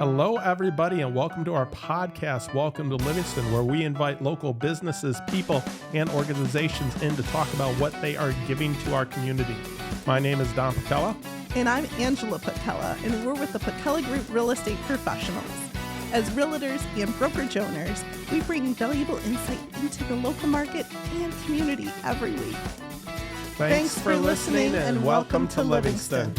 Hello, everybody, and welcome to our podcast, Welcome to Livingston, where we invite local businesses, people, and organizations in to talk about what they are giving to our community. My name is Don Putkela. And I'm Angela Putkela, and we're with the Putkela Group Real Estate Professionals. As realtors and brokerage owners, we bring valuable insight into the local market and community every week. Thanks for listening, and welcome to Livingston.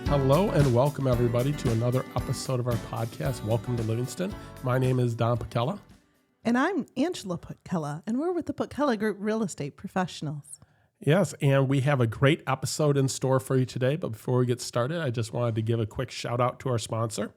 Hello and welcome everybody to another episode of our podcast, Welcome to Livingston. My name is Don Putkela. And I'm Angela Putkela, and we're with the Putkela Group Real Estate Professionals. Yes, and we have a great episode in store for you today. But before we get started, I just wanted to give a quick shout out to our sponsor.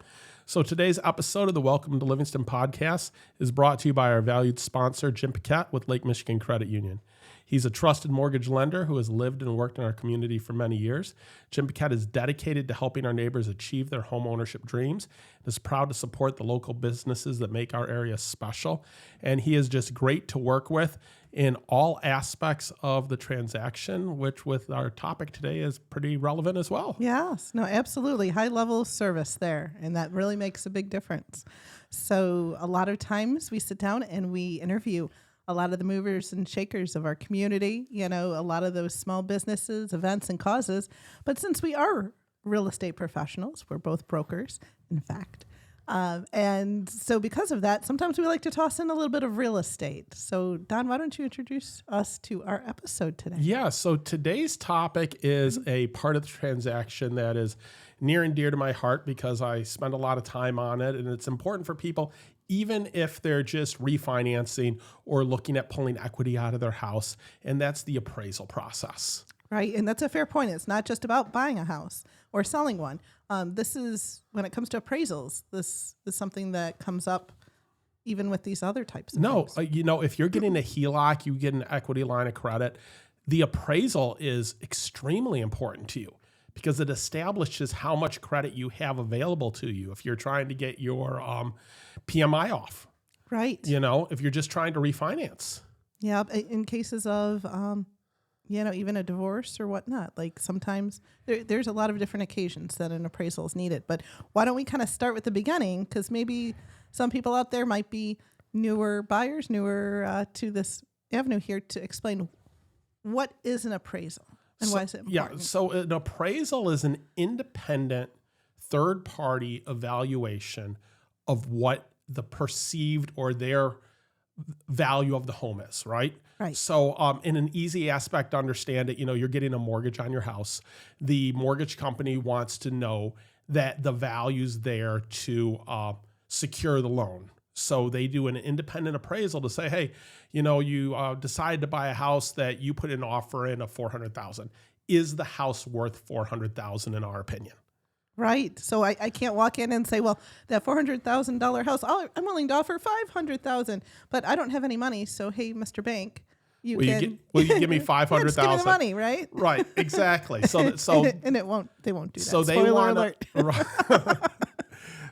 So today's episode of the Welcome to Livingston podcast is brought to you by our valued sponsor, Jim Paquette with Lake Michigan Credit Union. He's a trusted mortgage lender who has lived and worked in our community for many years. Jim Paquette is dedicated to helping our neighbors achieve their home ownership dreams and is proud to support the local businesses that make our area special. And he is just great to work with in all aspects of the transaction, which with our topic today is pretty relevant as well. Yes, no, absolutely. High level of service there, and that really makes a big difference. So a lot of times we sit down and we interview a lot of the movers and shakers of our community, a lot of those small businesses, events, and causes. But since we are real estate professionals, we're both brokers, in fact. And so because of that, sometimes we like to toss in a little bit of real estate. So Don, why don't you introduce us to our episode today? Yeah, so today's topic is a part of the transaction that is near and dear to my heart because I spend a lot of time on it, and it's important for people even if they're just refinancing or looking at pulling equity out of their house, and that's the appraisal process. Right, and that's a fair point. It's not just about buying a house or selling one. This is, when it comes to appraisals, this is something that comes up even with these other types of things. No, if you're getting a HELOC, you get an equity line of credit, the appraisal is extremely important to you because it establishes how much credit you have available to you if you're trying to get your PMI off. Right. If you're just trying to refinance. Yeah, in cases of, even a divorce or whatnot. Like sometimes there's a lot of different occasions that an appraisal is needed. But why don't we kind of start with the beginning? Because maybe some people out there might be newer buyers, newer to this avenue here to explain what is an appraisal. And why is it important? Yeah, so an appraisal is an independent third-party evaluation of what the perceived or their value of the home is, right? Right. So in an easy aspect to understand it, you're getting a mortgage on your house. The mortgage company wants to know that the value's there to secure the loan. So they do an independent appraisal to say, hey, you decide to buy a house that you put an offer in of $400,000. Is the house worth $400,000 in our opinion? Right. So I can't walk in and say, well, that $400,000 house, I'm willing to offer $500,000, but I don't have any money. So, hey, Mr. Bank, will you give me $500,000? Just give me the money, right? Right. Exactly. So and they won't do that. So Spoiler alert.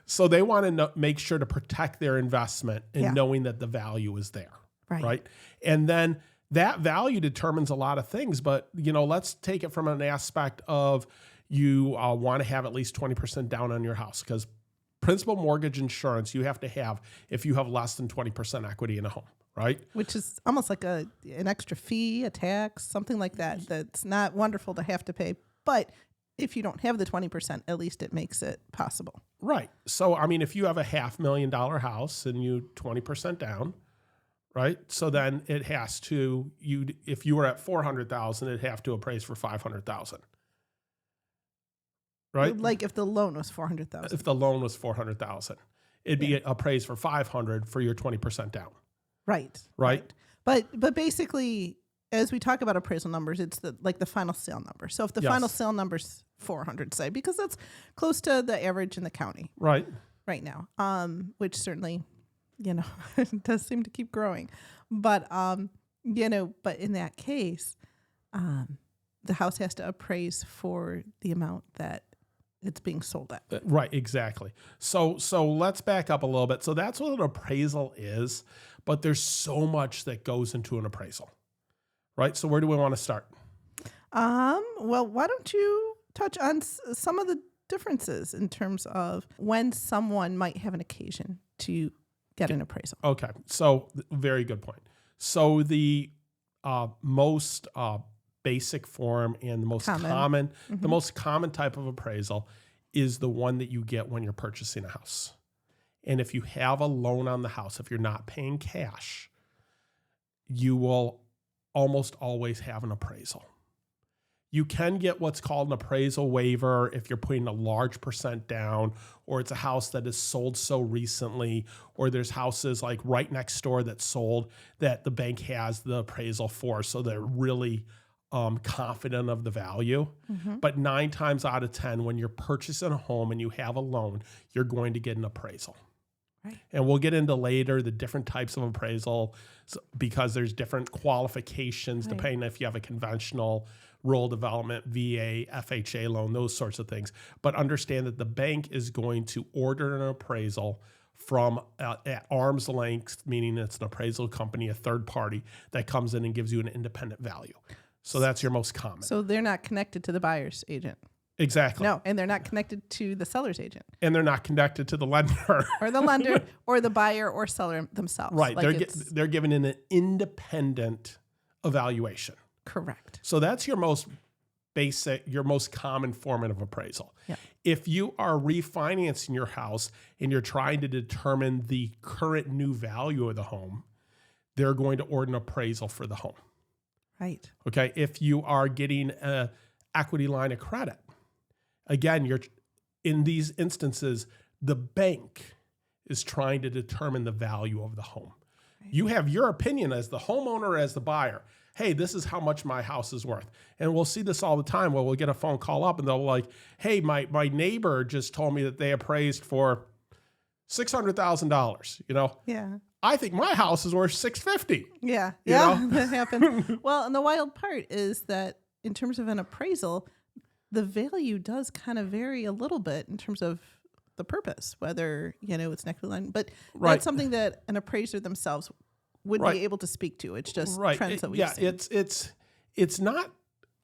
So they want to make sure to protect their investment and knowing that the value is there. Right. And then that value determines a lot of things. But, let's take it from an aspect of you want to have at least 20% down on your house because principal mortgage insurance you have to have if you have less than 20% equity in a home, right? Which is almost like an extra fee, a tax, something like that. That's not wonderful to have to pay. But if you don't have the 20%, at least it makes it possible. Right. So, if you have a $500,000 house and you 20% down, right? So then it has to, if you were at $400,000, it'd have to appraise for $500,000. Right? Like if the loan was $400,000. If the loan was $400,000, it'd be appraised for $500,000 for your 20% down. Right. But basically, as we talk about appraisal numbers, it's the final sale number. So if the final sale number's 400, say, because that's close to the average in the county. Right now, which certainly, it does seem to keep growing. But but in that case, the house has to appraise for the amount that it's being sold at. Right, exactly. So let's back up a little bit. So that's what an appraisal is, but there's so much that goes into an appraisal, right? So where do we want to start? Well, why don't you touch on some of the differences in terms of when someone might have an occasion to get an appraisal. Okay. So very good point. So the most basic form and the most common the most common type of appraisal is the one that you get when you're purchasing a house. And if you have a loan on the house, if you're not paying cash, you will almost always have an appraisal. You can get what's called an appraisal waiver if you're putting a large percent down, or it's a house that is sold so recently, or there's houses like right next door that sold that the bank has the appraisal for, so they're really confident of the value. But 9 times out of 10, when you're purchasing a home and you have a loan, you're going to get an appraisal. Right. And we'll get into later the different types of appraisal because there's different qualifications depending if you have a conventional rural development, VA, FHA loan, those sorts of things. But understand that the bank is going to order an appraisal from at arm's length, meaning it's an appraisal company, a third party that comes in and gives you an independent value. So that's your most common. So they're not connected to the buyer's agent. Exactly. No, and they're not connected to the seller's agent. And they're not connected to the lender. Or the lender or the buyer or seller themselves. Right. Like They're given an independent evaluation. Correct. So that's your most basic, your most common form of appraisal. Yeah. If you are refinancing your house and you're trying to determine the current new value of the home, they're going to order an appraisal for the home. Right. Okay. If you are getting an equity line of credit, again, you're in these instances, the bank is trying to determine the value of the home. Right. You have your opinion as the homeowner, as the buyer. Hey, this is how much my house is worth. And we'll see this all the time where we'll get a phone call up and they'll be like, hey, my neighbor just told me that they appraised for $600,000, you know? Yeah. I think my house is worth $650,000. Yeah. You Yeah, know? that happens. Well, and the wild part is that in terms of an appraisal, the value does kind of vary a little bit in terms of the purpose, whether, you know, it's an equity line, but that's something that an appraiser themselves would be able to speak to. It's just trends that we've seen. It's not,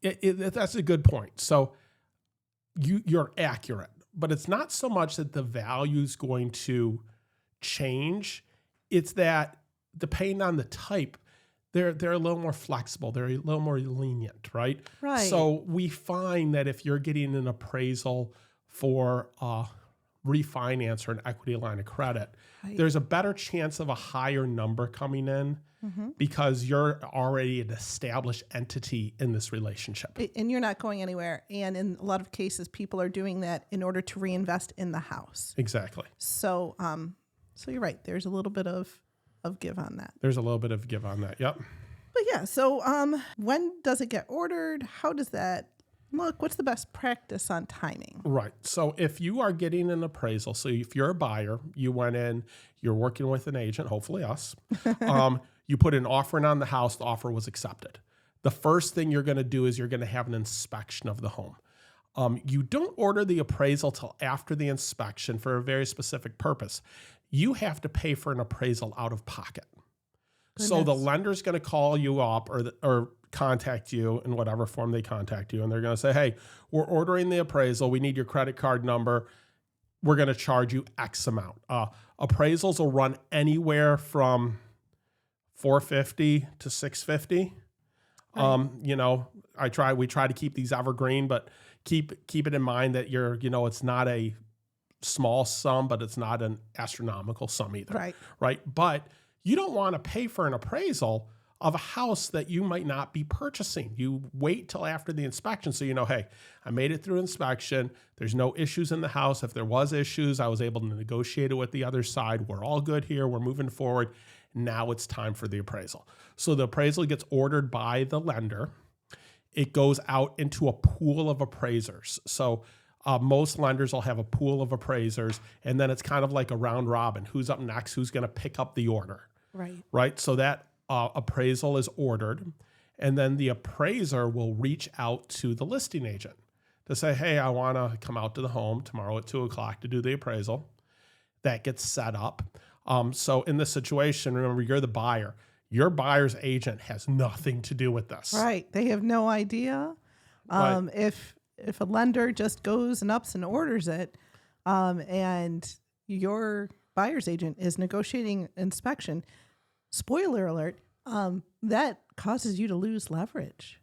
that's a good point. So you're accurate, but it's not so much that the value is going to change. It's that depending on the type, they're a little more flexible. They're a little more lenient, right? Right. So we find that if you're getting an appraisal for refinance or an equity line of credit, there's a better chance of a higher number coming in because you're already an established entity in this relationship. And you're not going anywhere. And in a lot of cases, people are doing that in order to reinvest in the house. Exactly. So, so you're right. There's a little bit of give on that. There's a little bit of give on that. Yep. But yeah, so when does it get ordered? How does that look? What's the best practice on timing? Right. So if you are getting an appraisal, so if you're a buyer, you went in, you're working with an agent, hopefully us, you put an offer in on the house, the offer was accepted. The first thing you're going to do is you're going to have an inspection of the home. You don't order the appraisal till after the inspection for a very specific purpose. You have to pay for an appraisal out of pocket. Goodness. So the lender's going to call you up or contact you in whatever form they contact you. And they're going to say, hey, we're ordering the appraisal. We need your credit card number. We're going to charge you X amount. Appraisals will run anywhere from $450 to $650. Right. You know, we try to keep these evergreen, but keep it in mind that it's not a small sum, but it's not an astronomical sum either. Right. But you don't want to pay for an appraisal of a house that you might not be purchasing. You wait till after the inspection. So, hey, I made it through inspection. There's no issues in the house. If there was issues, I was able to negotiate it with the other side. We're all good here. We're moving forward. Now it's time for the appraisal. So the appraisal gets ordered by the lender. It goes out into a pool of appraisers. So most lenders will have a pool of appraisers, and then it's kind of like a round robin. Who's up next? Who's going to pick up the order? Right. So that appraisal is ordered, and then the appraiser will reach out to the listing agent to say, hey, I want to come out to the home tomorrow at 2:00 to do the appraisal. That gets set up. So in this situation, remember, you're the buyer. Your buyer's agent has nothing to do with this. Right. They have no idea. Right. if a lender just goes and ups and orders it, and your buyer's agent is negotiating inspection, spoiler alert, that causes you to lose leverage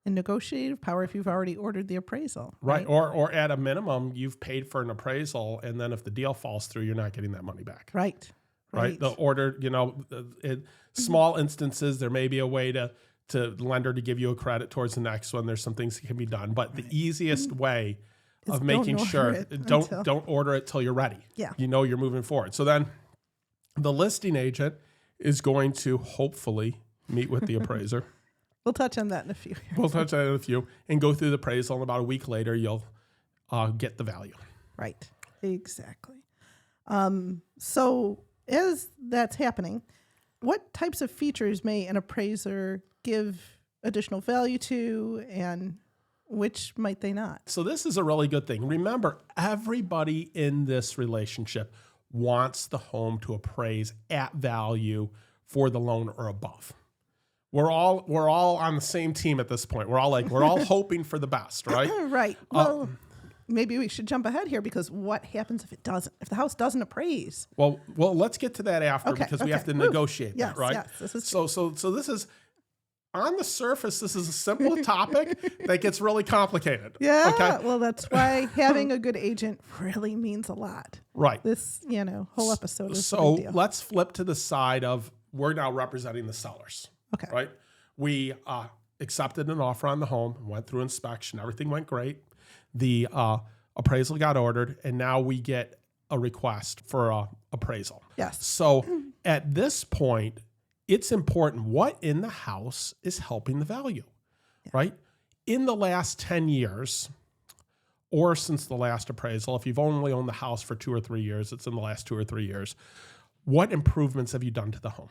and negotiative power if you've already ordered the appraisal. Right. Or at a minimum, you've paid for an appraisal, and then if the deal falls through, you're not getting that money back. Right. Right. The order, in small instances, there may be a way to lender to give you a credit towards the next one. There's some things that can be done, but the easiest way of making sure don't order it till you're ready. Yeah. You're moving forward. So then the listing agent is going to hopefully meet with the appraiser. We'll touch on that in a few. And go through the appraisal. And about a week later, you'll get the value. Right. Exactly. So as that's happening, what types of features may an appraiser give additional value to, and which might they not? So this is a really good thing. Remember, everybody in this relationship wants the home to appraise at value for the loan or above. We're all on the same team at this point. We're all hoping for the best, right? Right. Well, maybe we should jump ahead here, because what happens if it doesn't? If the house doesn't appraise? Well, let's get to that after, because we have to negotiate that, right? Yes, this is so this is, on the surface, this is a simple topic that gets really complicated. Yeah. Okay? Well, that's why having a good agent really means a lot. Right. This, whole episode is so a big deal. Let's flip to the side of, we're now representing the sellers. Okay. Right. We accepted an offer on the home, went through inspection, everything went great. The appraisal got ordered, and now we get a request for appraisal. Yes. So at this point, it's important what in the house is helping the value, right? In the last 10 years, or since the last appraisal, if you've only owned the house for 2 or 3 years, it's in the last 2 or 3 years, what improvements have you done to the home?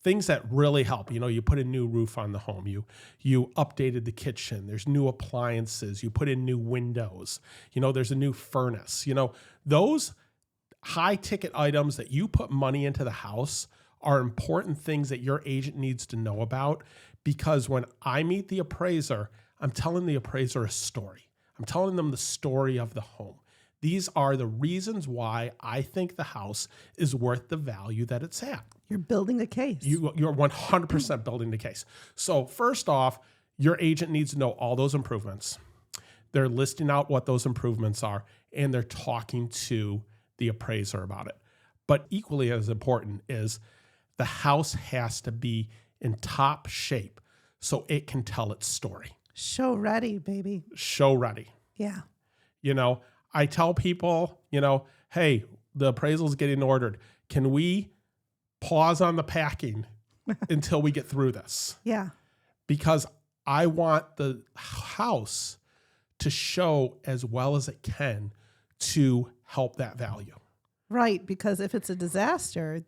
Things that really help. You put a new roof on the home. You updated the kitchen. There's new appliances. You put in new windows. There's a new furnace. Those high ticket items that you put money into the house are important things that your agent needs to know about, because when I meet the appraiser, I'm telling the appraiser a story. I'm telling them the story of the home. These are the reasons why I think the house is worth the value that it's at. You're building a case. You're 100% building the case. So first off, your agent needs to know all those improvements. They're listing out what those improvements are, and they're talking to the appraiser about it. But equally as important is the house has to be in top shape so it can tell its story. Show ready, baby. Show ready. Yeah. I tell people, hey, the appraisal's getting ordered. Can we pause on the packing until we get through this? Yeah. Because I want the house to show as well as it can to help that value. Right. Because if it's a disaster,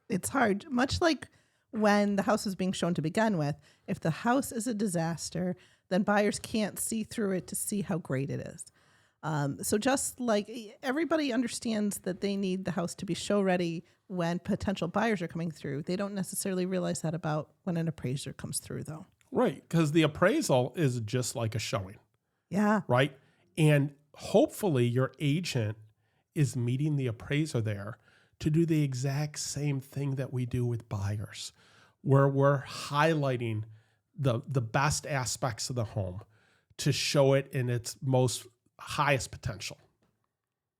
it's hard. Much like when the house is being shown to begin with, if the house is a disaster, then buyers can't see through it to see how great it is. So just like everybody understands that they need the house to be show ready when potential buyers are coming through, they don't necessarily realize that about when an appraiser comes through, though. Right, because the appraisal is just like a showing. Yeah. Right? And hopefully your agent is meeting the appraiser there to do the exact same thing that we do with buyers, where we're highlighting the best aspects of the home to show it in its most highest potential.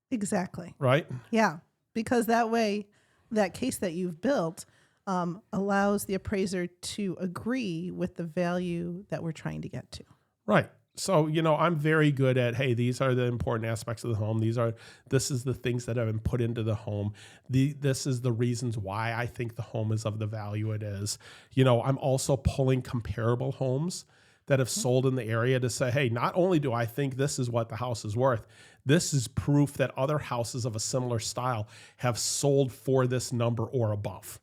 Exactly. Right? Yeah. Because that way, that case that you've built allows the appraiser to agree with the value that we're trying to get to. Right. So, I'm very good at, hey, these are the important aspects of the home. This is the things that have been put into the home. This is the reasons why I think the home is of the value it is. I'm also pulling comparable homes that have sold in the area to say, hey, not only do I think this is what the house is worth, this is proof that other houses of a similar style have sold for this number or above.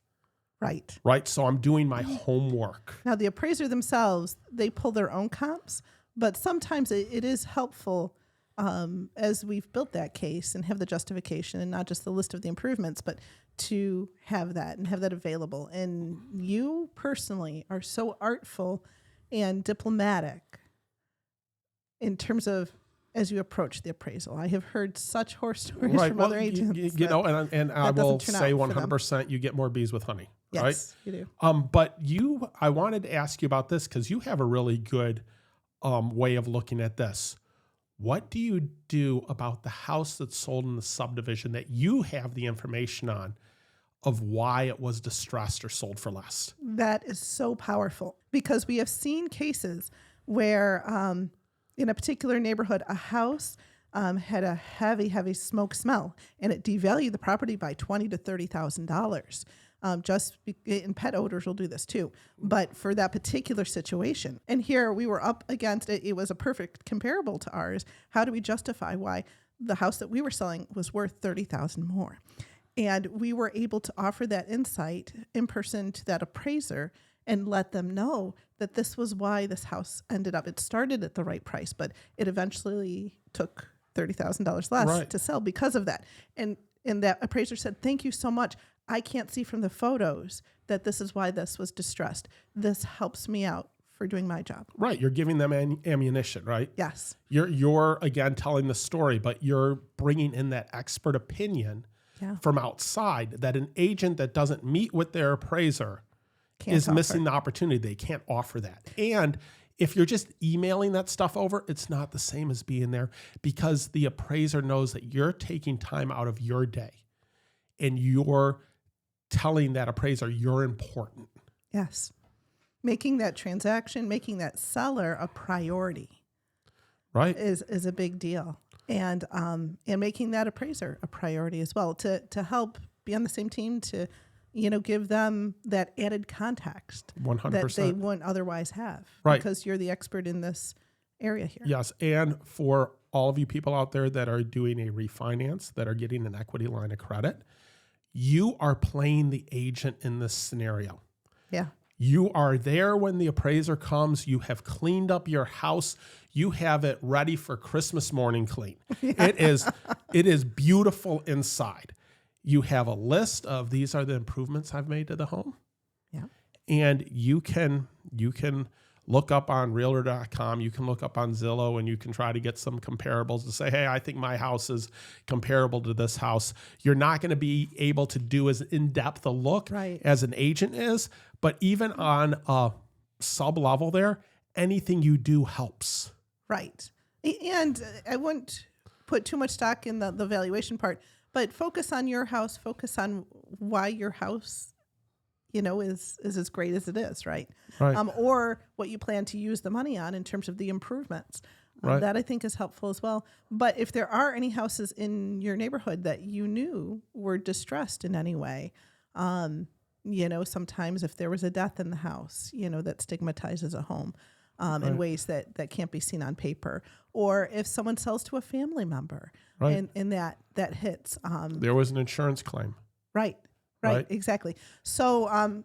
Right. Right. So I'm doing my homework. Now, the appraiser themselves, they pull their own comps, but sometimes it is helpful as we've built that case and have the justification and not just the list of the improvements, but to have that and have that available. And you personally are so artful and diplomatic in terms of as you approach the appraisal. I have heard such horror stories Right. from Well, other agents. you know, and I will doesn't turn out say for them. 100% you get more bees with honey. Yes, Right. you do. But I wanted to ask you about this because you have a really good way of looking at this. What do you do about the house that's sold in the subdivision that you have the information on of why it was distressed or sold for less? That is so powerful because we have seen cases where in a particular neighborhood, a house had a heavy smoke smell, and it devalued the property by $20,000 to $30,000. And pet odors will do this too, but for that particular situation. And here we were up against it. It was a perfect comparable to ours. How do we justify why the house that we were selling was worth $30,000 more? And we were able to offer that insight in person to that appraiser and let them know that this was why this house ended up. It started at the right price, but it eventually took $30,000 less to sell because of that. And that appraiser said, "Thank you so much. I can't see from the photos that this is why this was distressed. This helps me out for doing my job." Right. You're giving them ammunition, right? Yes. You're again telling the story, but you're bringing in that expert opinion from outside that an agent that doesn't meet with their appraiser is missing the opportunity. They can't offer that. And if you're just emailing that stuff over, it's not the same as being there because the appraiser knows that you're taking time out of your day and you're telling that appraiser you're important. Yes. Making that transaction, making that seller a priority, right, is a big deal. And making that appraiser a priority as well to help be on the same team to, give them that added context 100% that they wouldn't otherwise have, right, because you're the expert in this area here. Yes. And for all of you people out there that are doing a refinance, that are getting an equity line of credit, you are playing the agent in this scenario. Yeah. You are there when the appraiser comes. You have cleaned up your house. You have it ready for Christmas morning clean. It is beautiful inside. You have a list of these are the improvements I've made to the home. Yeah. And you can look up on realtor.com, you can look up on Zillow, and you can try to get some comparables to say, hey, I think my house is comparable to this house. You're not going to be able to do as in-depth a look as an agent is, but even on a sub-level there, anything you do helps. Right. And I wouldn't put too much stock in the valuation part, but focus on your house, focus on why your house is as great as it is, right? Or what you plan to use the money on in terms of the improvements. That I think is helpful as well. But if there are any houses in your neighborhood that you knew were distressed in any way, sometimes if there was a death in the house, that stigmatizes a home in ways that can't be seen on paper. Or if someone sells to a family member and that hits. There was an insurance claim. Right, exactly. So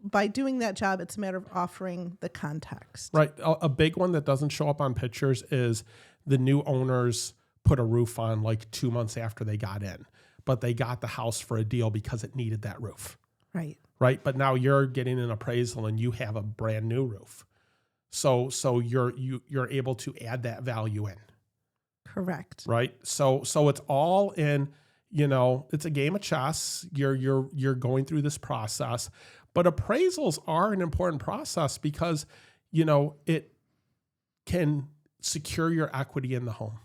by doing that job, it's a matter of offering the context. Right. A big one that doesn't show up on pictures is the new owners put a roof on like 2 months after they got in, but they got the house for a deal because it needed that roof. Right. But now you're getting an appraisal and you have a brand new roof. So you're able to add that value in. Correct. Right. So it's all in. It's a game of chess. You're going through this process, but appraisals are an important process because, it can secure your equity in the home.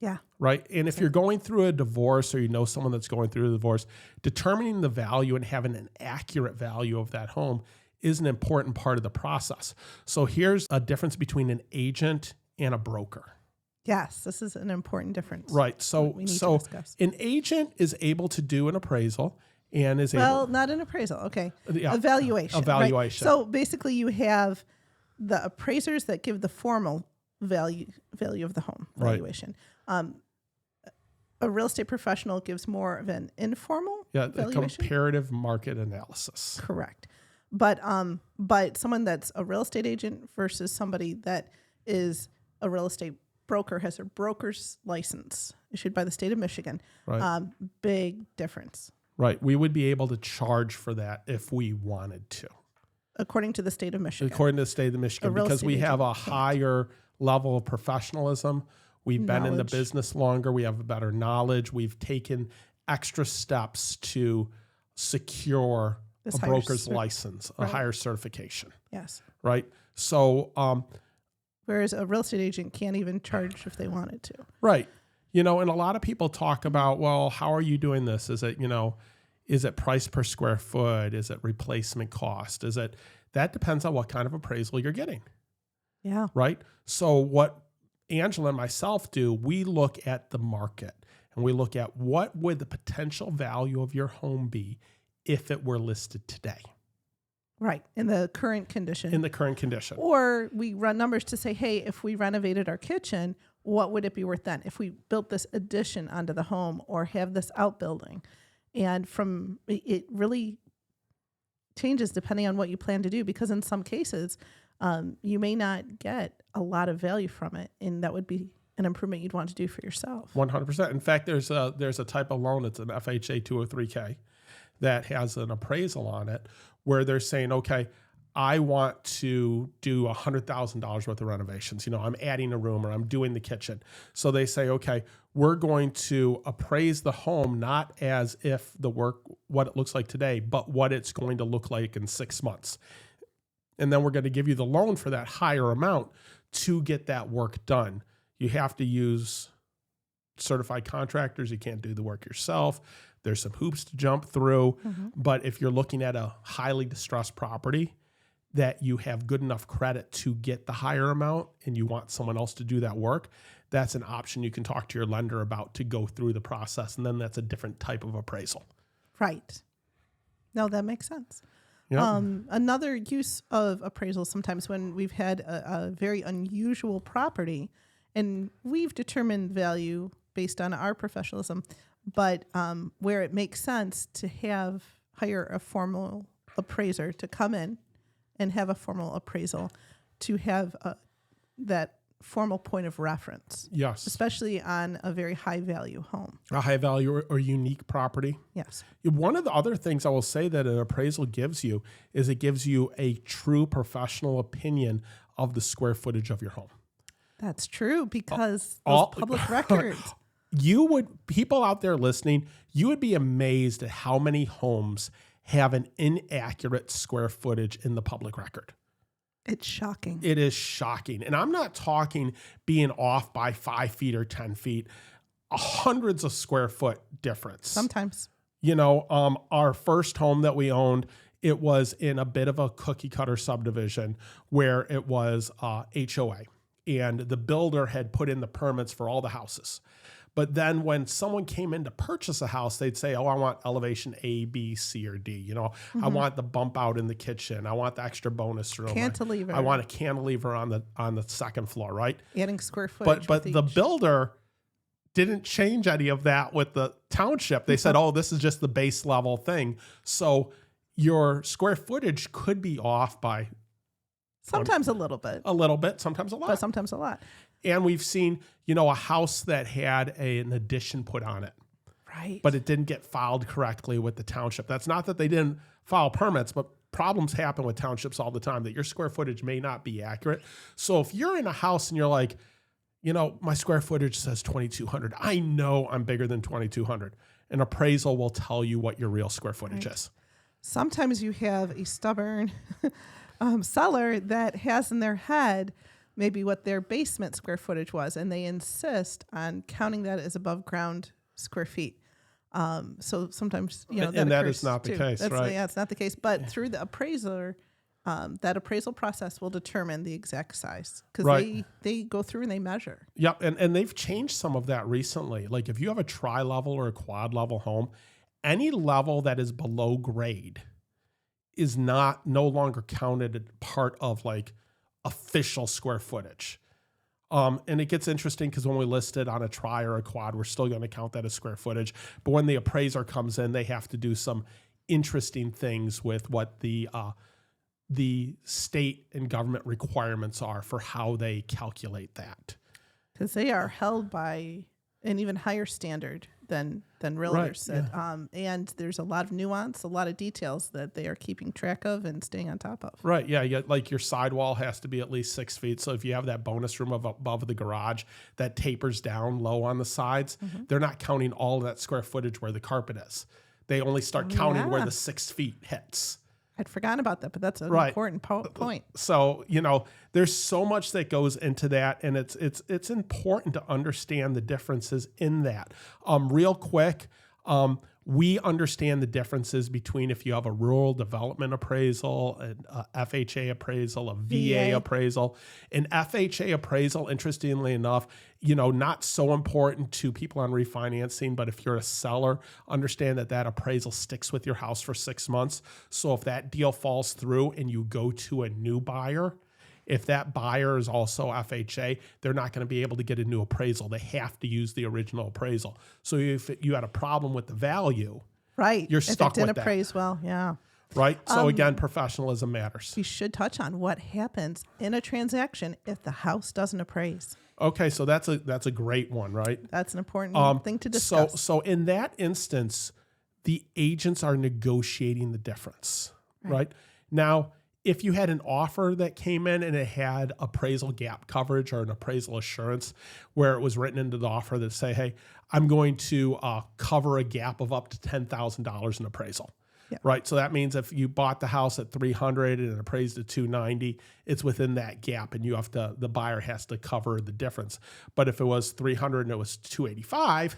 Yeah. Right. And if you're going through a divorce or someone that's going through a divorce, determining the value and having an accurate value of that home is an important part of the process. So here's a difference between an agent and a broker. Yes, this is an important difference. Right. So an agent is able to do an appraisal and is able... not an appraisal. Okay. Yeah, Evaluation. Evaluation. Right? So basically you have the appraisers that give the formal value of the home valuation. A real estate professional gives more of an informal valuation. Comparative market analysis. Correct. But someone that's a real estate agent versus somebody that is a real estate broker, has a broker's license issued by the state of Michigan. Big difference. Right. We would be able to charge for that if we wanted to. According to the state of Michigan. According to the state of Michigan, because we have a higher level of professionalism. We've been in the Knowledge. business longer. We have a better knowledge. We've taken extra steps to secure This a higher broker's cert- license, a right. higher certification, Yes. right? So, Whereas a real estate agent can't even charge if they wanted to. right. And a lot of people talk about, well, how are you doing this? Is it price per square foot? Is it replacement cost? That depends on what kind of appraisal you're getting, Yeah. right? So what Angela and myself do, we look at the market and we look at what would the potential value of your home be if it were listed today. Right. In the current condition. Or we run numbers to say, hey, if we renovated our kitchen, what would it be worth then? If we built this addition onto the home or have this outbuilding. And it really changes depending on what you plan to do, because in some cases, you may not get a lot of value from it, and that would be an improvement you'd want to do for yourself. 100%. In fact, there's a type of loan, it's an FHA 203K, that has an appraisal on it where they're saying, okay, I want to do $100,000 worth of renovations. I'm adding a room or I'm doing the kitchen. So they say, okay, we're going to appraise the home not as if what it looks like today, but what it's going to look like in 6 months. And then we're going to give you the loan for that higher amount to get that work done. You have to use certified contractors. You can't do the work yourself. There's some hoops to jump through. Mm-hmm. But if you're looking at a highly distressed property that you have good enough credit to get the higher amount and you want someone else to do that work, that's an option you can talk to your lender about to go through the process. And then that's a different type of appraisal. Right. No, that makes sense. Yeah. Another use of appraisal sometimes when we've had a very unusual property and we've determined value based on our professionalism, but where it makes sense to hire a formal appraiser to come in and have a formal appraisal to have that formal point of reference. Yes. Especially on a very high value home. A high value or unique property. Yes. One of the other things I will say that an appraisal gives you is it gives you a true professional opinion of the square footage of your home. That's true, because those public records. People out there listening, you would be amazed at how many homes have an inaccurate square footage in the public record. It's shocking. It is shocking. And I'm not talking being off by 5 feet or 10 feet, hundreds of square foot difference. Sometimes. Our first home that we owned, it was in a bit of a cookie cutter subdivision where it was HOA. And the builder had put in the permits for all the houses. But then when someone came in to purchase a house, they'd say, oh, I want elevation A, B, C, or D. I want the bump out in the kitchen. I want the extra bonus room. Cantilever. I want a cantilever on the second floor, right? Adding square footage. But the builder didn't change any of that with the township. They said, oh, this is just the base level thing. So your square footage could be off by sometimes a little bit. A little bit, sometimes a lot. But sometimes a lot. And we've seen, a house that had an addition put on it. Right. But it didn't get filed correctly with the township. That's not that they didn't file permits, but problems happen with townships all the time that your square footage may not be accurate. So if you're in a house and you're like, my square footage says 2,200. I know I'm bigger than 2,200. An appraisal will tell you what your real square footage is. Sometimes you have a stubborn seller that has in their head maybe what their basement square footage was, and they insist on counting that as above ground square feet. So sometimes, that is not the case, right? Yeah, it's not the case. But through the appraiser, that appraisal process will determine the exact size because they go through and they measure. Yep, and they've changed some of that recently. Like if you have a tri-level or a quad-level home, any level that is below grade is no longer counted as part of like official square footage. And it gets interesting because when we list it on a tri or a quad, we're still going to count that as square footage. But when the appraiser comes in, they have to do some interesting things with what the state and government requirements are for how they calculate that. Because they are held by an even higher standard than realtors said. And there's a lot of nuance, a lot of details that they are keeping track of and staying on top of. Right. Yeah. Like your sidewall has to be at least 6 feet. So if you have that bonus room above the garage that tapers down low on the sides, they're not counting all of that square footage where the carpet is. They only start counting where the 6 feet hits. I'd forgotten about that, but that's an important point. So, there's so much that goes into that, and it's important to understand the differences in that. Real quick, we understand the differences between if you have a rural development appraisal, an FHA appraisal, a VA appraisal. An FHA appraisal, interestingly enough, not so important to people on refinancing, but if you're a seller, understand that appraisal sticks with your house for 6 months. So if that deal falls through and you go to a new buyer, if that buyer is also FHA, they're not going to be able to get a new appraisal. They have to use the original appraisal. So if you had a problem with the value, you're stuck with that. If it didn't appraise well, yeah. Right? So again, professionalism matters. We should touch on what happens in a transaction if the house doesn't appraise. Okay, so that's a great one, right? That's an important thing to discuss. So in that instance, the agents are negotiating the difference, right? Now, if you had an offer that came in and it had appraisal gap coverage or an appraisal assurance where it was written into the offer that say, hey, I'm going to cover a gap of up to $10,000 in appraisal, right? So that means if you bought the house at $300 and it appraised at $290, it's within that gap and the buyer has to cover the difference. But if it was $300 and it was $285,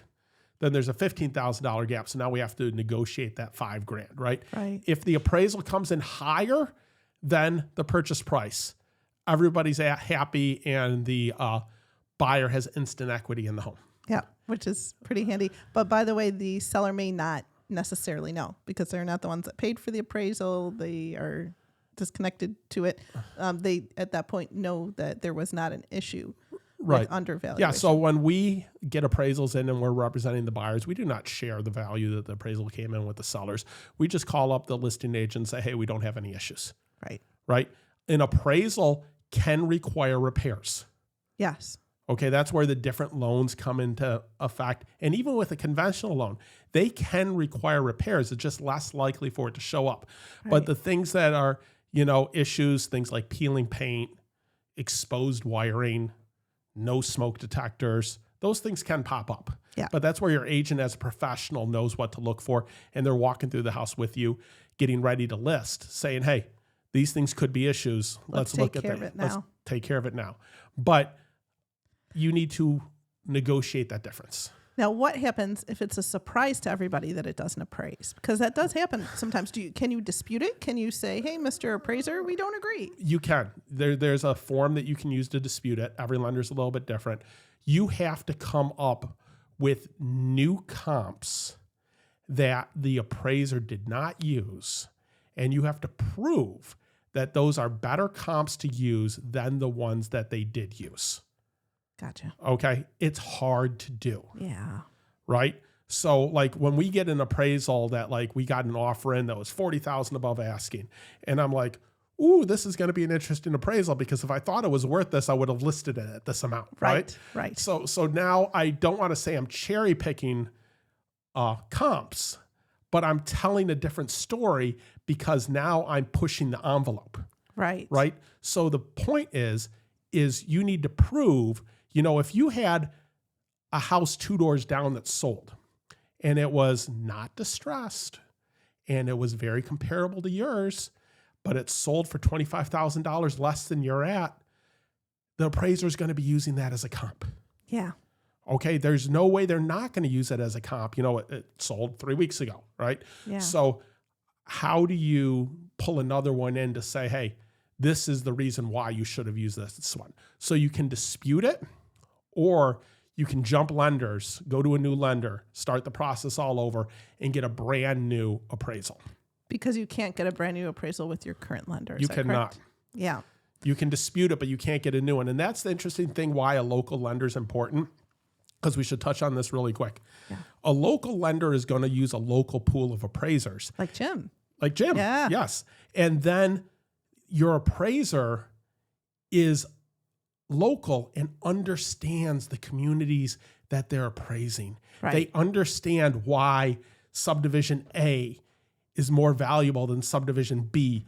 then there's a $15,000 gap. So now we have to negotiate that $5,000, right? If the appraisal comes in higher than the purchase price, everybody's happy and the buyer has instant equity in the home. Yeah, which is pretty handy. But by the way, the seller may not necessarily know because they're not the ones that paid for the appraisal. They are disconnected to it. They, at that point, know that there was not an issue with undervaluation. Yeah, so when we get appraisals in and we're representing the buyers, we do not share the value that the appraisal came in with the sellers. We just call up the listing agent and say, hey, we don't have any issues. Right. An appraisal can require repairs. Yes. Okay, that's where the different loans come into effect. And even with a conventional loan, they can require repairs. It's just less likely for it to show up. But the things that are, issues, things like peeling paint, exposed wiring, no smoke detectors, those things can pop up. Yeah. But that's where your agent as a professional knows what to look for. And they're walking through the house with you, getting ready to list, saying, hey, these things could be issues. Let's look at that. Let's take care of it now. But you need to negotiate that difference. Now, what happens if it's a surprise to everybody that it doesn't appraise? Because that does happen sometimes. Can you dispute it? Can you say, hey, Mr. Appraiser, we don't agree? You can. There's a form that you can use to dispute it. Every lender's a little bit different. You have to come up with new comps that the appraiser did not use, and you have to prove that those are better comps to use than the ones that they did use. Gotcha. Okay. It's hard to do. Yeah. Right. So like when we get an appraisal that like we got an offer in that was 40,000 above asking, and I'm like, ooh, this is going to be an interesting appraisal because if I thought it was worth this, I would have listed it at this amount. Right. So now I don't want to say I'm cherry picking comps, but I'm telling a different story because now I'm pushing the envelope. Right. So the point is you need to prove, if you had a house 2 doors down that sold and it was not distressed and it was very comparable to yours, but it sold for $25,000 less than you're at, the appraiser is going to be using that as a comp. Yeah. Okay. There's no way they're not going to use it as a comp. It sold 3 weeks ago. Right. Yeah. So how do you pull another one in to say, hey, this is the reason why you should have used this one? So you can dispute it, or you can jump lenders, go to a new lender, start the process all over, and get a brand new appraisal. Because you can't get a brand new appraisal with your current lender. You cannot. Correct? Yeah. You can dispute it, but you can't get a new one. And that's the interesting thing why a local lender is important, because we should touch on this really quick. Yeah. A local lender is going to use a local pool of appraisers. Like Jim. Yeah. Yes. And then your appraiser is local and understands the communities that they're appraising. Right. They understand why subdivision A is more valuable than subdivision B,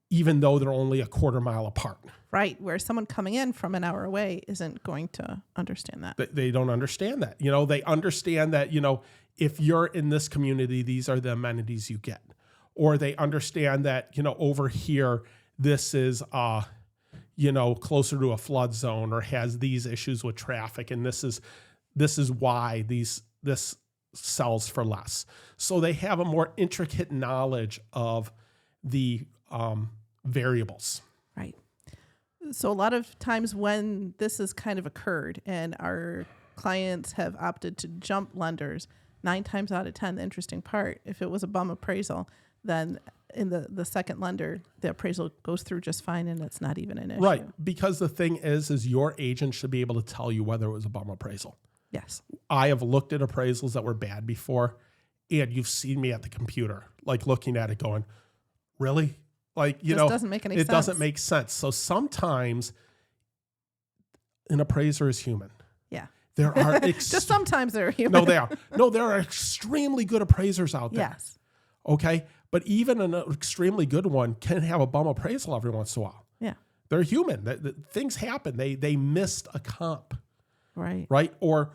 even though they're only a quarter mile apart. Right, where someone coming in from an hour away isn't going to understand that. They don't understand that. They understand that, if you're in this community, these are the amenities you get. Or they understand that, over here, this is, closer to a flood zone or has these issues with traffic. And this is why this sells for less. So they have a more intricate knowledge of the variables. Right. So a lot of times when this has kind of occurred and our clients have opted to jump lenders, 9 times out of 10, the interesting part, if it was a bum appraisal, then in the second lender, the appraisal goes through just fine and it's not even an issue. Right. Because the thing is your agent should be able to tell you whether it was a bum appraisal. Yes. I have looked at appraisals that were bad before, and you've seen me at the computer, like looking at it going, really? Like, This doesn't make any sense. It doesn't make sense. So sometimes an appraiser is human. Yeah. There are just sometimes they're human. No, they are. No, there are extremely good appraisers out there. Yes. Okay. But even an extremely good one can have a bum appraisal every once in a while. Yeah. They're human. Things happen. They missed a comp. Right. Right. Or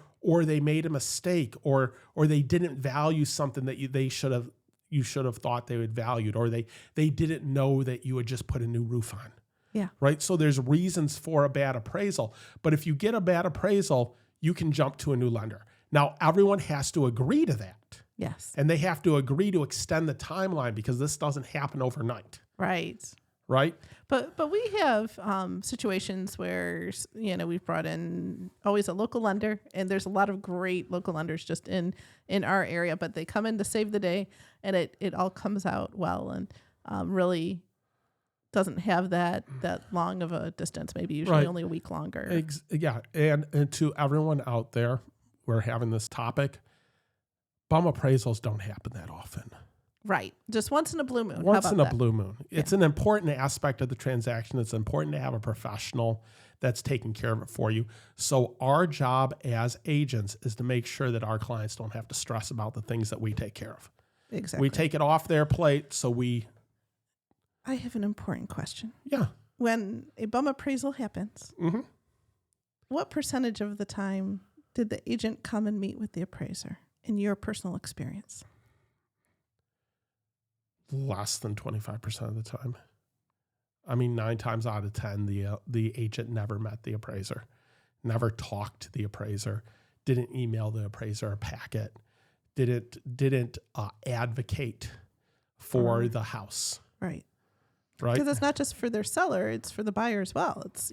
they made a mistake, or they didn't value something that you should have thought they would valued, or they didn't know that you had just put a new roof on. Yeah. Right. So there's reasons for a bad appraisal. But if you get a bad appraisal, you can jump to a new lender. Now, everyone has to agree to that. Yes. And they have to agree to extend the timeline because this doesn't happen overnight. Right. Right. But we have situations where, we've brought in always a local lender, and there's a lot of great local lenders just in our area, but they come in to save the day, and it all comes out well and really doesn't have that long of a distance, maybe usually only a week longer. Yeah. And to everyone out there, we're having this topic, bum appraisals don't happen that often. Right. Just once in a blue moon. Once in a blue moon. It's an important aspect of the transaction. It's important to have a professional that's taking care of it for you. So our job as agents is to make sure that our clients don't have to stress about the things that we take care of. Exactly. We take it off their plate. So I have an important question. Yeah. When a bum appraisal happens, what percentage of the time did the agent come and meet with the appraiser in your personal experience? Less than 25% of the time. I mean, 9 times out of 10, the agent never met the appraiser, never talked to the appraiser, didn't email the appraiser a packet, didn't advocate for the house. Right. Right. Because it's not just for their seller, it's for the buyer as well. It's,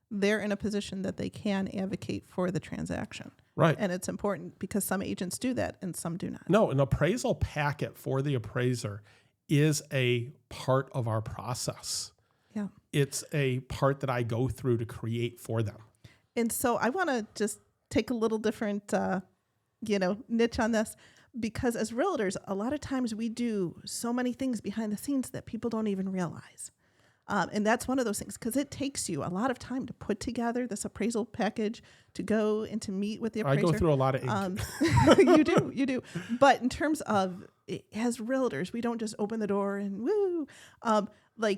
they're in a position that they can advocate for the transaction. Right. And it's important because some agents do that and some do not. No, an appraisal packet for the appraiser is a part of our process. Yeah. It's a part that I go through to create for them. And so I want to just take a little different, niche on this, because as realtors, a lot of times we do so many things behind the scenes that people don't even realize. And that's one of those things, because it takes you a lot of time to put together this appraisal package, to go and to meet with the appraiser. I go through a lot of ink. You do. But in terms of, as realtors, we don't just open the door and woo.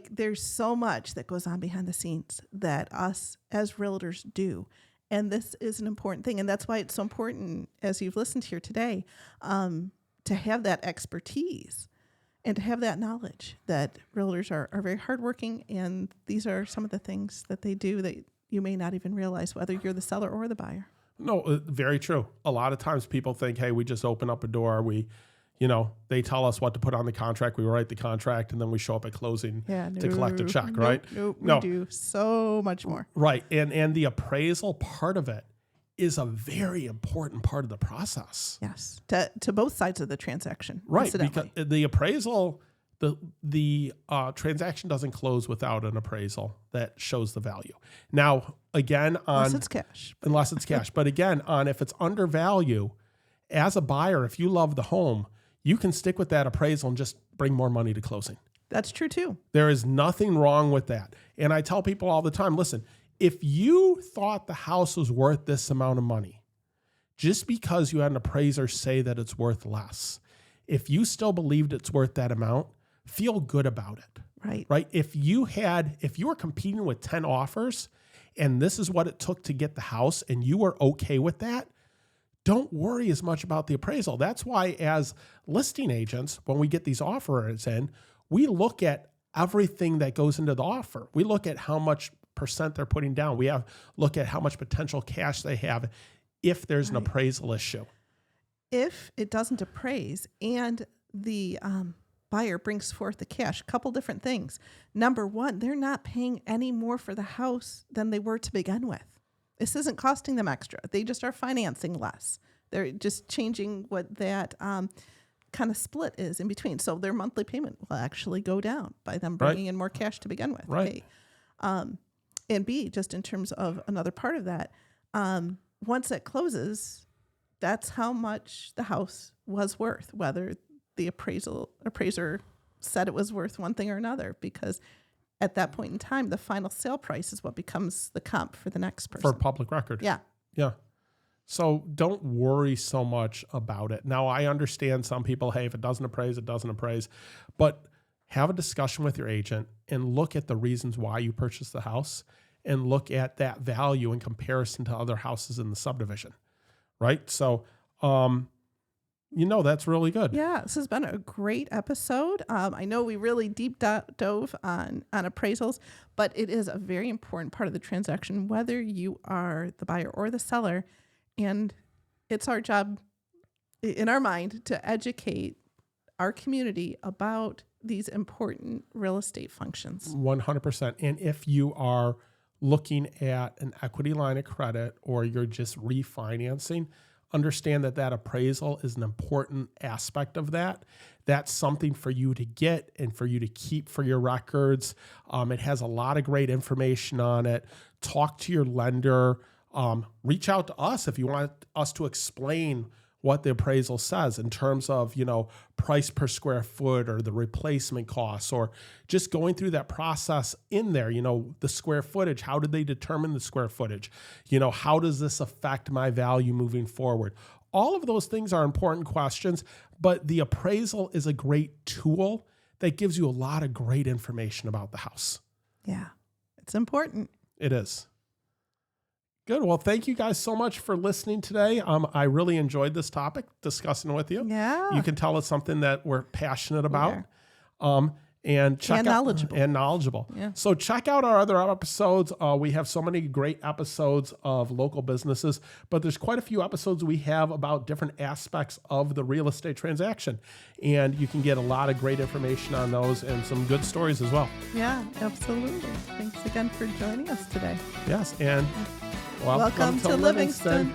There's so much that goes on behind the scenes that us as realtors do. And this is an important thing. And that's why it's so important, as you've listened here today, to have that expertise and to have that knowledge that realtors are very hardworking. And these are some of the things that they do that you may not even realize, whether you're the seller or the buyer. No, very true. A lot of times people think, hey, we just open up a door. They tell us what to put on the contract. We write the contract, and then we show up at closing to collect a check, right? No, we do so much more. Right. And the appraisal part of it is a very important part of the process. Yes. To both sides of the transaction. Right. Because the appraisal, the transaction doesn't close without an appraisal that shows the value. Now, again, unless it's cash. Unless it's cash. But again, if it's under value, as a buyer, if you love the home, you can stick with that appraisal and just bring more money to closing. That's true too. There is nothing wrong with that. And I tell people all the time, listen, if you thought the house was worth this amount of money, just because you had an appraiser say that it's worth less, if you still believed it's worth that amount, feel good about it. Right. If you were competing with 10 offers and this is what it took to get the house and you were okay with that, don't worry as much about the appraisal. That's why as listing agents, when we get these offers in, we look at everything that goes into the offer. We look at how much percent they're putting down. We look at how much potential cash they have if there's an appraisal issue. If it doesn't appraise and the buyer brings forth the cash, a couple different things. Number one, they're not paying any more for the house than they were to begin with. This isn't costing them extra. They just are financing less. They're just changing what that kind of split is in between. So their monthly payment will actually go down by them bringing in more cash to begin with. Right. Okay. And B, just in terms of another part of that, once it closes, that's how much the house was worth, whether the appraiser said it was worth one thing or another, because at that point in time, the final sale price is what becomes the comp for the next person. For public record. Yeah. Yeah. So don't worry so much about it. Now, I understand some people, hey, if it doesn't appraise, it doesn't appraise. But have a discussion with your agent and look at the reasons why you purchased the house and look at that value in comparison to other houses in the subdivision. Right? So, that's really good. Yeah, this has been a great episode. I know we really deep dove on appraisals, but it is a very important part of the transaction, whether you are the buyer or the seller. And it's our job, in our mind, to educate our community about these important real estate functions. 100%. And if you are looking at an equity line of credit or you're just refinancing, understand that appraisal is an important aspect of that. That's something for you to get and for you to keep for your records. It has a lot of great information on it. Talk to your lender. Reach out to us if you want us to explain what the appraisal says in terms of, price per square foot or the replacement costs, or just going through that process in there, the square footage. How did they determine the square footage? How does this affect my value moving forward? All of those things are important questions, but the appraisal is a great tool that gives you a lot of great information about the house. Yeah, it's important. It is. Good. Well, thank you guys so much for listening today. I really enjoyed this topic, discussing with you. Yeah. You can tell it's something that we're passionate about. And knowledgeable. Yeah. So check out our other episodes. We have so many great episodes of local businesses, but there's quite a few episodes we have about different aspects of the real estate transaction. And you can get a lot of great information on those and some good stories as well. Yeah, absolutely. Thanks again for joining us today. Yes. And welcome to Livingston.